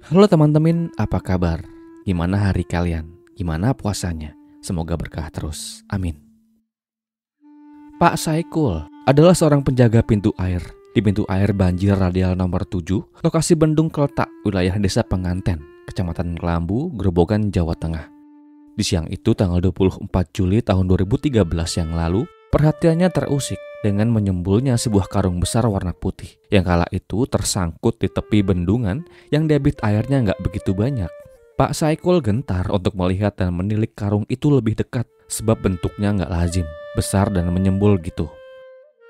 Halo teman-teman, apa kabar? Gimana hari kalian? Gimana puasanya? Semoga berkah terus. Amin. Pak Saikul adalah seorang penjaga pintu air di pintu air banjir radial nomor 7, lokasi Bendung Kletak, wilayah Desa Penganten, Kecamatan Kelambu, Grobogan, Jawa Tengah. Di siang itu tanggal 24 Juli tahun 2013 yang lalu, perhatiannya terusik dengan menyembulnya sebuah karung besar warna putih yang kala itu tersangkut di tepi bendungan yang debit airnya nggak begitu banyak. Pak Saikul gentar untuk melihat dan menilik karung itu lebih dekat sebab bentuknya nggak lazim, besar dan menyembul gitu.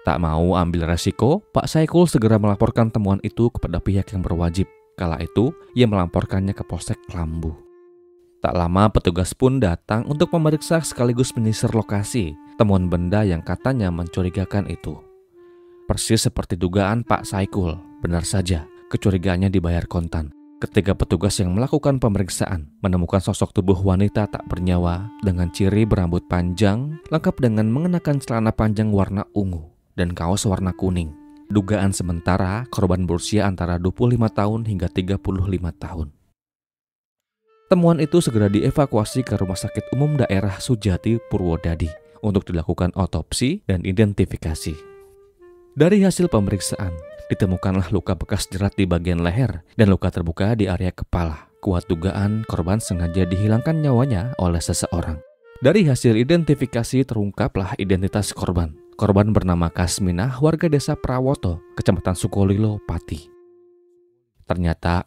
Tak mau ambil resiko, Pak Saikul segera melaporkan temuan itu kepada pihak yang berwajib. Kala itu, ia melamporkannya ke Polsek Kelambu. Tak lama petugas pun datang untuk memeriksa sekaligus menyisir lokasi temuan benda yang katanya mencurigakan itu. Persis seperti dugaan Pak Saikul, benar saja kecurigaannya dibayar kontan. Ketika petugas yang melakukan pemeriksaan menemukan sosok tubuh wanita tak bernyawa dengan ciri berambut panjang, lengkap dengan mengenakan celana panjang warna ungu dan kaos warna kuning. Dugaan sementara korban berusia antara 25 tahun hingga 35 tahun. Temuan itu segera dievakuasi ke Rumah Sakit Umum Daerah Sujati Purwodadi untuk dilakukan otopsi dan identifikasi. Dari hasil pemeriksaan, ditemukanlah luka bekas jerat di bagian leher dan luka terbuka di area kepala. Kuat dugaan korban sengaja dihilangkan nyawanya oleh seseorang. Dari hasil identifikasi terungkaplah identitas korban. Korban bernama Kasminah, warga desa Prawoto, Kecamatan Sukolilo, Pati. Ternyata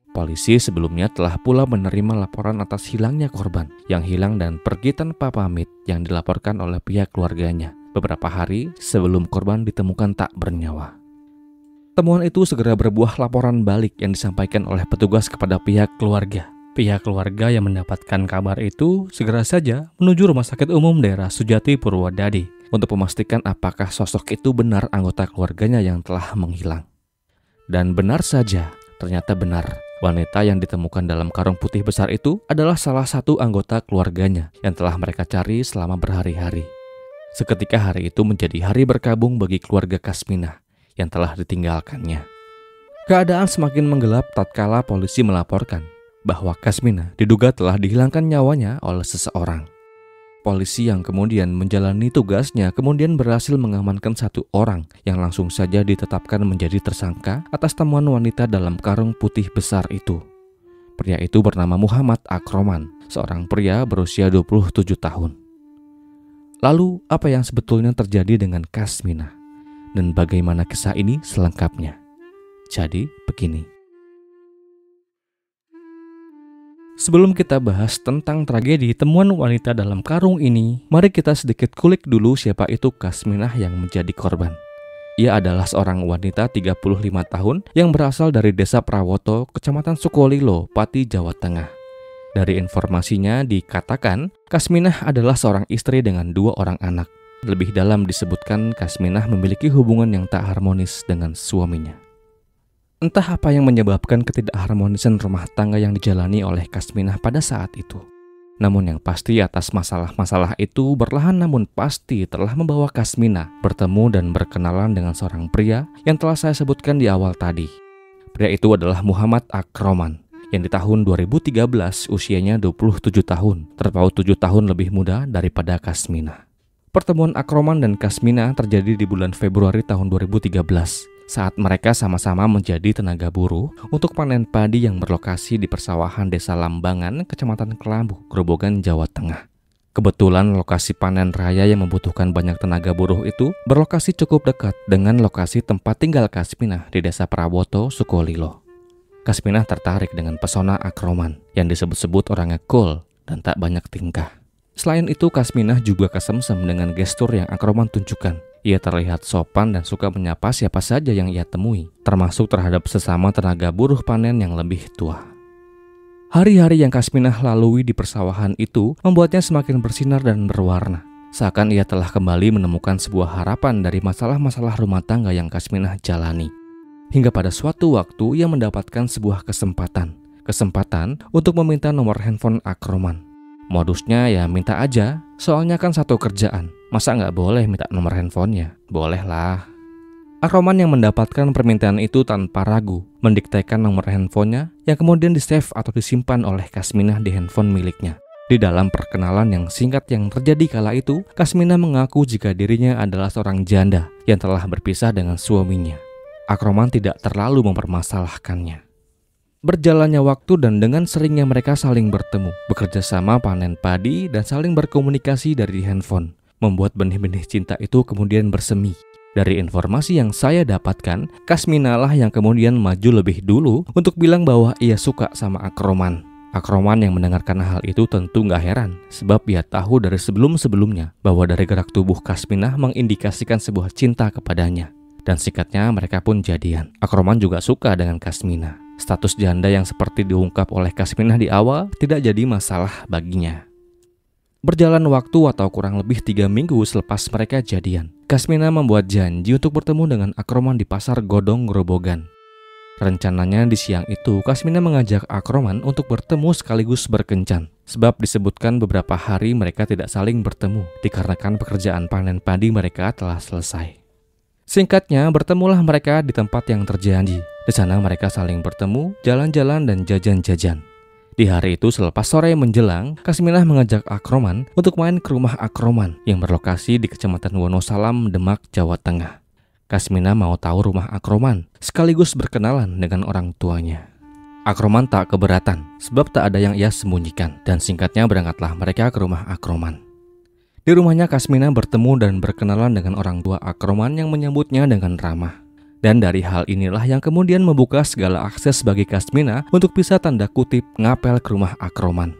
polisi sebelumnya telah pula menerima laporan atas hilangnya korban yang hilang dan pergi tanpa pamit yang dilaporkan oleh pihak keluarganya beberapa hari sebelum korban ditemukan tak bernyawa. Temuan itu segera berbuah laporan balik yang disampaikan oleh petugas kepada pihak keluarga. Pihak keluarga yang mendapatkan kabar itu segera saja menuju Rumah Sakit Umum Daerah Sujati Purwodadi untuk memastikan apakah sosok itu benar anggota keluarganya yang telah menghilang. Dan benar saja, ternyata benar. Wanita yang ditemukan dalam karung putih besar itu adalah salah satu anggota keluarganya yang telah mereka cari selama berhari-hari. Seketika hari itu menjadi hari berkabung bagi keluarga Kasminah yang telah ditinggalkannya. Keadaan semakin menggelap tatkala polisi melaporkan bahwa Kasminah diduga telah dihilangkan nyawanya oleh seseorang. Polisi yang kemudian menjalani tugasnya kemudian berhasil mengamankan satu orang yang langsung saja ditetapkan menjadi tersangka atas temuan wanita dalam karung putih besar itu. Pria itu bernama Muhammad Akroman, seorang pria berusia 27 tahun. Lalu apa yang sebetulnya terjadi dengan Kasminah? Dan bagaimana kisah ini selengkapnya? Jadi begini. Sebelum kita bahas tentang tragedi temuan wanita dalam karung ini, mari kita sedikit kulik dulu siapa itu Kasminah yang menjadi korban. Ia adalah seorang wanita 35 tahun yang berasal dari Desa Prawoto, Kecamatan Sukolilo, Pati, Jawa Tengah. Dari informasinya dikatakan, Kasminah adalah seorang istri dengan 2 orang anak. Lebih dalam disebutkan Kasminah memiliki hubungan yang tak harmonis dengan suaminya. Entah apa yang menyebabkan ketidakharmonisan rumah tangga yang dijalani oleh Kasminah pada saat itu. Namun yang pasti atas masalah-masalah itu berlahan namun pasti telah membawa Kasminah bertemu dan berkenalan dengan seorang pria yang telah saya sebutkan di awal tadi. Pria itu adalah Muhammad Akroman yang di tahun 2013 usianya 27 tahun, terpaut 7 tahun lebih muda daripada Kasminah. Pertemuan Akroman dan Kasminah terjadi di bulan Februari tahun 2013. Saat mereka sama-sama menjadi tenaga buruh untuk panen padi yang berlokasi di persawahan Desa Lambangan, Kecamatan Kelambu, Grobogan, Jawa Tengah. Kebetulan lokasi panen raya yang membutuhkan banyak tenaga buruh itu berlokasi cukup dekat dengan lokasi tempat tinggal Kasminah di Desa Prawoto, Sukolilo. Kasminah tertarik dengan pesona Akroman yang disebut-sebut orangnya cool dan tak banyak tingkah. Selain itu, Kasminah juga kesemsem dengan gestur yang Akroman tunjukkan. Ia terlihat sopan dan suka menyapa siapa saja yang ia temui, termasuk terhadap sesama tenaga buruh panen yang lebih tua. Hari-hari yang Kasminah lalui di persawahan itu membuatnya semakin bersinar dan berwarna. Seakan ia telah kembali menemukan sebuah harapan dari masalah-masalah rumah tangga yang Kasminah jalani. Hingga pada suatu waktu ia mendapatkan sebuah kesempatan untuk meminta nomor handphone Akroman. Modusnya ya minta aja, soalnya kan satu kerjaan. Masa nggak boleh minta nomor handphonenya? Boleh lah. Akroman yang mendapatkan permintaan itu tanpa ragu mendiktekan nomor handphonenya yang kemudian di-save atau disimpan oleh Kasminah di handphone miliknya. Di dalam perkenalan yang singkat yang terjadi kala itu, Kasminah mengaku jika dirinya adalah seorang janda yang telah berpisah dengan suaminya. Akroman tidak terlalu mempermasalahkannya. Berjalannya waktu dan dengan seringnya mereka saling bertemu, bekerja sama panen padi dan saling berkomunikasi dari handphone, membuat benih-benih cinta itu kemudian bersemi. Dari informasi yang saya dapatkan, Kasminah lah yang kemudian maju lebih dulu untuk bilang bahwa ia suka sama Akroman. Akroman yang mendengarkan hal itu tentu gak heran, sebab ia tahu dari sebelum-sebelumnya bahwa dari gerak tubuh Kasminah mengindikasikan sebuah cinta kepadanya. Dan singkatnya mereka pun jadian. Akroman juga suka dengan Kasminah. Status janda yang seperti diungkap oleh Kasminah di awal tidak jadi masalah baginya. Berjalan waktu atau kurang lebih 3 minggu selepas mereka jadian, Kasminah membuat janji untuk bertemu dengan Akroman di pasar Godong Grobogan. Rencananya di siang itu, Kasminah mengajak Akroman untuk bertemu sekaligus berkencan. Sebab disebutkan beberapa hari mereka tidak saling bertemu, dikarenakan pekerjaan panen padi mereka telah selesai. Singkatnya, bertemulah mereka di tempat yang terjanji. Di sana mereka saling bertemu, jalan-jalan dan jajan-jajan. Di hari itu selepas sore menjelang, Kasminah mengajak Akroman untuk main ke rumah Akroman yang berlokasi di Kecamatan Wonosalam, Demak, Jawa Tengah. Kasminah mau tahu rumah Akroman, sekaligus berkenalan dengan orang tuanya. Akroman tak keberatan, sebab tak ada yang ia sembunyikan, dan singkatnya berangkatlah mereka ke rumah Akroman. Di rumahnya Kasminah bertemu dan berkenalan dengan orang tua Akroman yang menyambutnya dengan ramah. Dan dari hal inilah yang kemudian membuka segala akses bagi Kasminah untuk bisa tanda kutip ngapel ke rumah Akroman.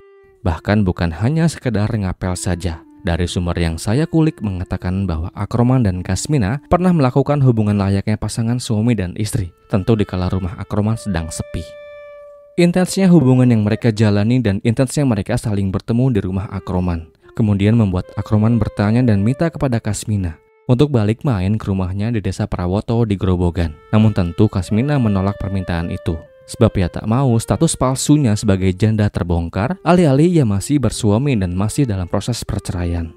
Bahkan bukan hanya sekedar ngapel saja. Dari sumber yang saya kulik mengatakan bahwa Akroman dan Kasminah pernah melakukan hubungan layaknya pasangan suami dan istri, tentu dikala rumah Akroman sedang sepi. Intensnya hubungan yang mereka jalani dan intensnya mereka saling bertemu di rumah Akroman kemudian membuat Akroman bertanya dan minta kepada Kasminah untuk balik main ke rumahnya di desa Prawoto di Grobogan. Namun tentu Kasminah menolak permintaan itu, sebab ia tak mau status palsunya sebagai janda terbongkar, alih-alih ia masih bersuami dan masih dalam proses perceraian.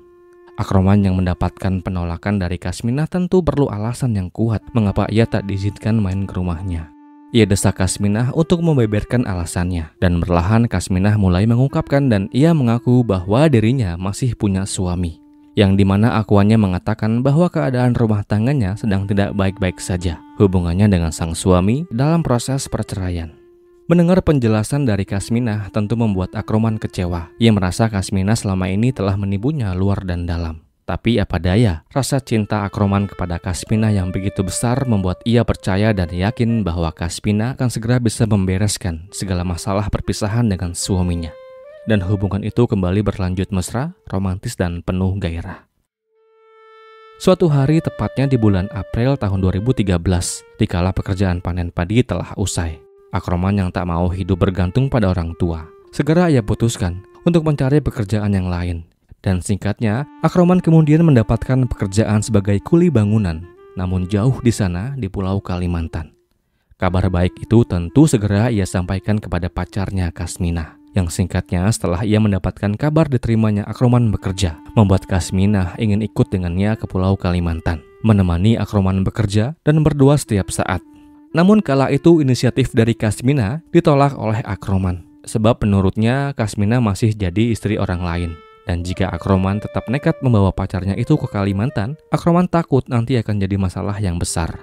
Akroman yang mendapatkan penolakan dari Kasminah tentu perlu alasan yang kuat mengapa ia tak diizinkan main ke rumahnya. Ia desak Kasminah untuk membeberkan alasannya, dan perlahan Kasminah mulai mengungkapkan dan ia mengaku bahwa dirinya masih punya suami, yang dimana akuannya mengatakan bahwa keadaan rumah tangganya sedang tidak baik-baik saja, hubungannya dengan sang suami dalam proses perceraian. Mendengar penjelasan dari Kasminah tentu membuat Akroman kecewa. Ia merasa Kasminah selama ini telah menipunya luar dan dalam. Tapi apa daya, rasa cinta Akroman kepada Kasminah yang begitu besar membuat ia percaya dan yakin bahwa Kasminah akan segera bisa membereskan segala masalah perpisahan dengan suaminya. Dan hubungan itu kembali berlanjut mesra, romantis dan penuh gairah. Suatu hari tepatnya di bulan April tahun 2013, dikala pekerjaan panen padi telah usai, Akroman yang tak mau hidup bergantung pada orang tua, segera ia putuskan untuk mencari pekerjaan yang lain. Dan singkatnya, Akroman kemudian mendapatkan pekerjaan sebagai kuli bangunan, namun jauh di sana di Pulau Kalimantan. Kabar baik itu tentu segera ia sampaikan kepada pacarnya Kasminah, yang singkatnya setelah ia mendapatkan kabar diterimanya Akroman bekerja, membuat Kasminah ingin ikut dengannya ke Pulau Kalimantan, menemani Akroman bekerja dan berdua setiap saat. Namun kala itu inisiatif dari Kasminah ditolak oleh Akroman, sebab menurutnya Kasminah masih jadi istri orang lain. Dan jika Akroman tetap nekat membawa pacarnya itu ke Kalimantan, Akroman takut nanti akan jadi masalah yang besar.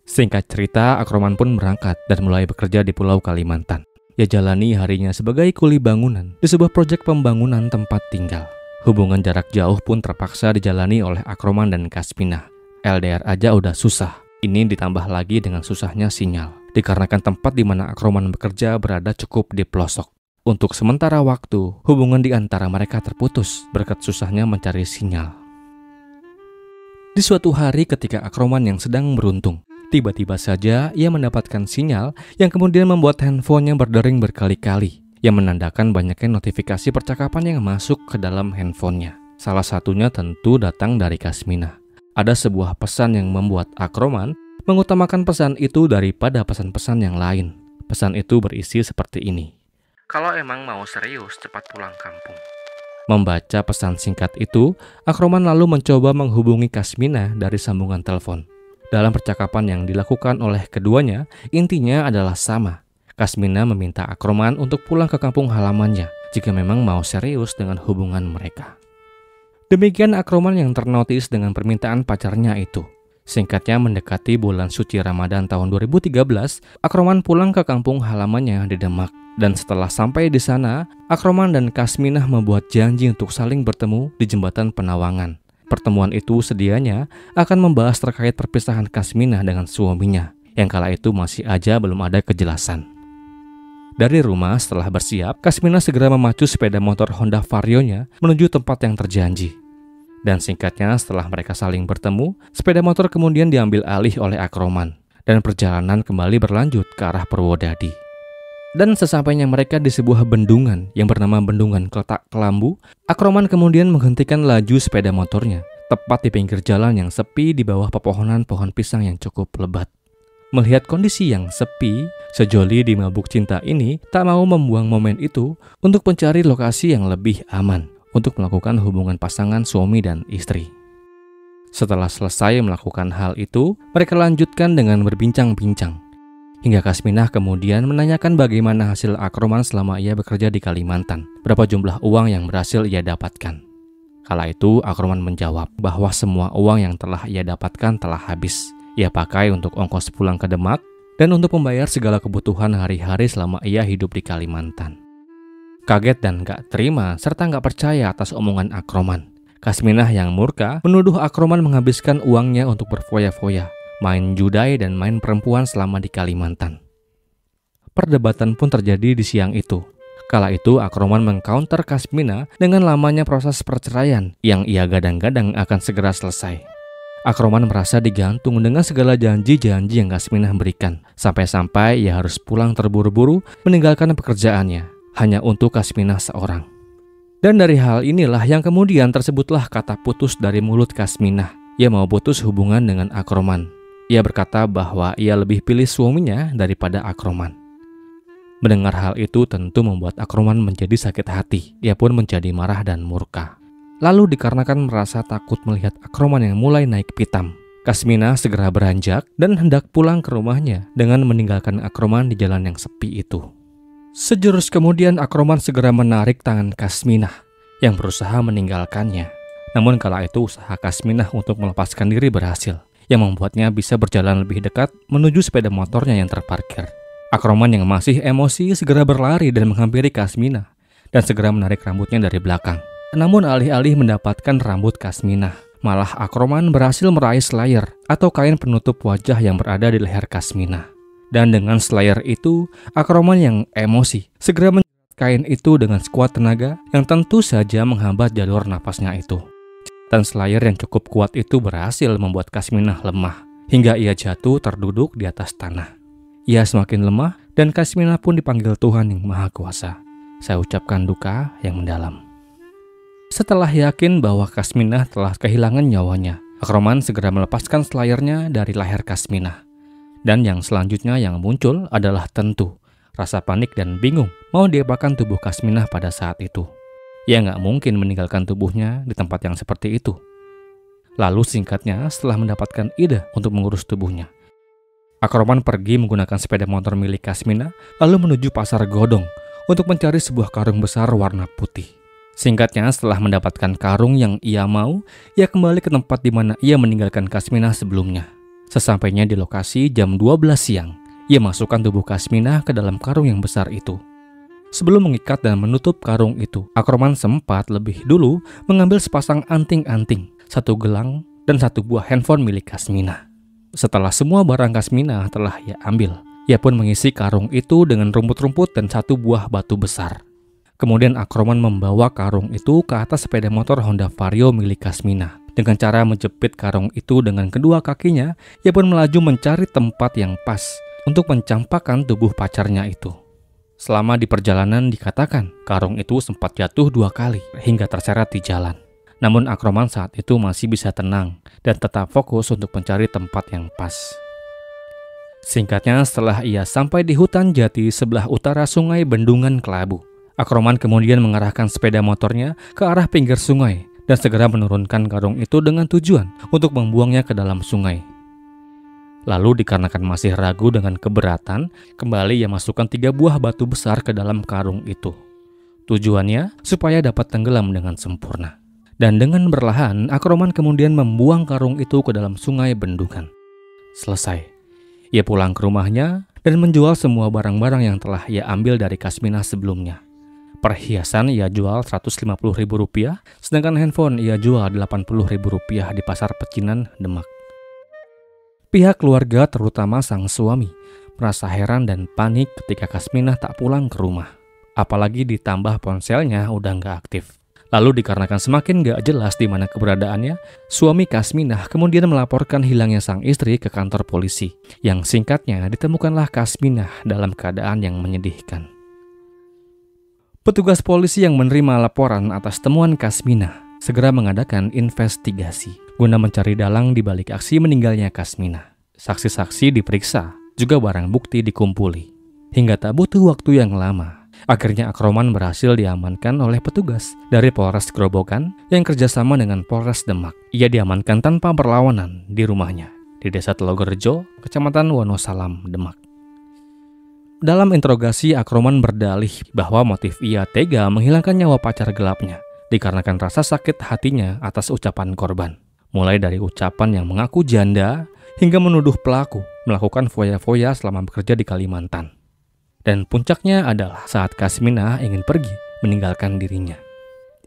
Singkat cerita, Akroman pun berangkat dan mulai bekerja di Pulau Kalimantan. Ia jalani harinya sebagai kuli bangunan di sebuah proyek pembangunan tempat tinggal. Hubungan jarak jauh pun terpaksa dijalani oleh Akroman dan Kasminah. LDR aja udah susah, ini ditambah lagi dengan susahnya sinyal, dikarenakan tempat di mana Akroman bekerja berada cukup di pelosok. Untuk sementara waktu, hubungan di antara mereka terputus berkat susahnya mencari sinyal. Di suatu hari ketika Akroman yang sedang beruntung, tiba-tiba saja ia mendapatkan sinyal yang kemudian membuat handphonenya berdering berkali-kali, yang menandakan banyaknya notifikasi percakapan yang masuk ke dalam handphonenya. Salah satunya tentu datang dari Kasminah. Ada sebuah pesan yang membuat Akroman mengutamakan pesan itu daripada pesan-pesan yang lain. Pesan itu berisi seperti ini. Kalau emang mau serius, cepat pulang kampung. Membaca pesan singkat itu, Akroman lalu mencoba menghubungi Kasminah dari sambungan telepon. Dalam percakapan yang dilakukan oleh keduanya, intinya adalah sama. Kasmina meminta Akroman untuk pulang ke kampung halamannya jika memang mau serius dengan hubungan mereka. Demikian Akroman yang ternotis dengan permintaan pacarnya itu. Singkatnya, mendekati bulan suci Ramadan tahun 2013, Akroman pulang ke kampung halamannya di Demak. Dan setelah sampai di sana, Akroman dan Kasminah membuat janji untuk saling bertemu di jembatan Penawangan. Pertemuan itu sedianya akan membahas terkait perpisahan Kasminah dengan suaminya, yang kala itu masih aja belum ada kejelasan. Dari rumah setelah bersiap, Kasminah segera memacu sepeda motor Honda Vario-nya menuju tempat yang terjanji. Dan singkatnya, setelah mereka saling bertemu, sepeda motor kemudian diambil alih oleh Akroman, dan perjalanan kembali berlanjut ke arah Purwodadi. Dan sesampainya mereka di sebuah bendungan yang bernama Bendungan Kletak Kelambu, Akroman kemudian menghentikan laju sepeda motornya, tepat di pinggir jalan yang sepi di bawah pepohonan pohon pisang yang cukup lebat. Melihat kondisi yang sepi, sejoli di mabuk cinta ini tak mau membuang momen itu untuk mencari lokasi yang lebih aman untuk melakukan hubungan pasangan suami dan istri. Setelah selesai melakukan hal itu, mereka lanjutkan dengan berbincang-bincang. Hingga Kasminah kemudian menanyakan bagaimana hasil Akroman selama ia bekerja di Kalimantan, berapa jumlah uang yang berhasil ia dapatkan. Kala itu Akroman menjawab bahwa semua uang yang telah ia dapatkan telah habis. Ia pakai untuk ongkos pulang ke Demak dan untuk membayar segala kebutuhan hari-hari selama ia hidup di Kalimantan. Kaget dan gak terima serta gak percaya atas omongan Akroman, Kasminah yang murka menuduh Akroman menghabiskan uangnya untuk berfoya-foya, main judai dan main perempuan selama di Kalimantan. Perdebatan pun terjadi di siang itu. Kala itu Akroman mengcounter Kasminah dengan lamanya proses perceraian yang ia gadang-gadang akan segera selesai. Akroman merasa digantung dengan segala janji-janji yang Kasminah berikan, sampai-sampai ia harus pulang terburu-buru meninggalkan pekerjaannya hanya untuk Kasminah seorang. Dan dari hal inilah yang kemudian tersebutlah kata putus dari mulut Kasminah. Ia mau putus hubungan dengan Akroman. Ia berkata bahwa ia lebih pilih suaminya daripada Akroman. Mendengar hal itu tentu membuat Akroman menjadi sakit hati. Ia pun menjadi marah dan murka. Lalu dikarenakan merasa takut melihat Akroman yang mulai naik pitam, Kasminah segera beranjak dan hendak pulang ke rumahnya dengan meninggalkan Akroman di jalan yang sepi itu. Sejurus kemudian Akroman segera menarik tangan Kasminah yang berusaha meninggalkannya. Namun kala itu usaha Kasminah untuk melepaskan diri berhasil, yang membuatnya bisa berjalan lebih dekat menuju sepeda motornya yang terparkir. Akroman yang masih emosi segera berlari dan menghampiri Kasminah dan segera menarik rambutnya dari belakang. Namun alih-alih mendapatkan rambut Kasminah, malah Akroman berhasil meraih slayer atau kain penutup wajah yang berada di leher Kasminah. Dan dengan slayer itu, Akroman yang emosi segera menjerat kain itu dengan sekuat tenaga yang tentu saja menghambat jalur napasnya itu. Dan slayer yang cukup kuat itu berhasil membuat Kasminah lemah hingga ia jatuh terduduk di atas tanah. Ia semakin lemah dan Kasminah pun dipanggil Tuhan yang Maha Kuasa. Saya ucapkan duka yang mendalam. Setelah yakin bahwa Kasminah telah kehilangan nyawanya, Akroman segera melepaskan slayernya dari leher Kasminah. Dan yang selanjutnya yang muncul adalah tentu rasa panik dan bingung mau diapakan tubuh Kasminah pada saat itu. Ia nggak mungkin meninggalkan tubuhnya di tempat yang seperti itu. Lalu singkatnya, setelah mendapatkan ide untuk mengurus tubuhnya, Akroman pergi menggunakan sepeda motor milik Kasminah lalu menuju pasar Godong untuk mencari sebuah karung besar warna putih. Singkatnya, setelah mendapatkan karung yang ia mau, ia kembali ke tempat di mana ia meninggalkan Kasminah sebelumnya. Sesampainya di lokasi jam 12 siang, ia masukkan tubuh Kasminah ke dalam karung yang besar itu. Sebelum mengikat dan menutup karung itu, Akroman sempat lebih dulu mengambil sepasang anting-anting, satu gelang, dan satu buah handphone milik Kasminah. Setelah semua barang Kasminah telah ia ambil, ia pun mengisi karung itu dengan rumput-rumput dan satu buah batu besar. Kemudian Akroman membawa karung itu ke atas sepeda motor Honda Vario milik Kasminah. Dengan cara menjepit karung itu dengan kedua kakinya, ia pun melaju mencari tempat yang pas untuk mencampakkan tubuh pacarnya itu. Selama di perjalanan dikatakan, karung itu sempat jatuh 2 kali hingga terseret di jalan. Namun Akroman saat itu masih bisa tenang dan tetap fokus untuk mencari tempat yang pas. Singkatnya, setelah ia sampai di hutan jati sebelah utara sungai Bendungan Kelabu, Akroman kemudian mengarahkan sepeda motornya ke arah pinggir sungai dan segera menurunkan karung itu dengan tujuan untuk membuangnya ke dalam sungai. Lalu dikarenakan masih ragu dengan keberatan, kembali ia masukkan 3 buah batu besar ke dalam karung itu. Tujuannya supaya dapat tenggelam dengan sempurna. Dan dengan berlahan, Akroman kemudian membuang karung itu ke dalam sungai bendungan. Selesai. Ia pulang ke rumahnya dan menjual semua barang-barang yang telah ia ambil dari Kasminah sebelumnya. Perhiasan ia jual Rp150.000, sedangkan handphone ia jual Rp80.000 di pasar pecinan Demak. Pihak keluarga, terutama sang suami, merasa heran dan panik ketika Kasminah tak pulang ke rumah. Apalagi ditambah ponselnya udah nggak aktif. Lalu dikarenakan semakin gak jelas di mana keberadaannya, suami Kasminah kemudian melaporkan hilangnya sang istri ke kantor polisi. Yang singkatnya ditemukanlah Kasminah dalam keadaan yang menyedihkan. Petugas polisi yang menerima laporan atas temuan Kasminah segera mengadakan investigasi guna mencari dalang di balik aksi meninggalnya Kasminah. Saksi-saksi diperiksa, juga barang bukti dikumpuli. Hingga tak butuh waktu yang lama, akhirnya Akroman berhasil diamankan oleh petugas dari Polres Grobogan yang kerjasama dengan Polres Demak. Ia diamankan tanpa perlawanan di rumahnya di Desa Telogorejo, Kecamatan Wonosalam, Demak. Dalam interogasi, Akroman berdalih bahwa motif ia tega menghilangkan nyawa pacar gelapnya dikarenakan rasa sakit hatinya atas ucapan korban. Mulai dari ucapan yang mengaku janda hingga menuduh pelaku melakukan foya-foya selama bekerja di Kalimantan. Dan puncaknya adalah saat Kasminah ingin pergi meninggalkan dirinya.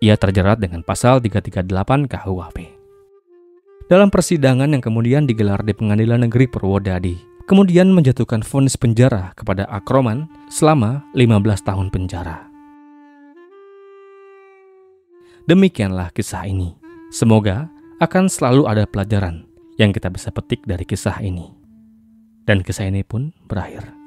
Ia terjerat dengan pasal 338 KUHP. Dalam persidangan yang kemudian digelar di Pengadilan Negeri Purwodadi, kemudian menjatuhkan vonis penjara kepada Akroman selama 15 tahun penjara. Demikianlah kisah ini. Semoga akan selalu ada pelajaran yang kita bisa petik dari kisah ini. Dan kisah ini pun berakhir.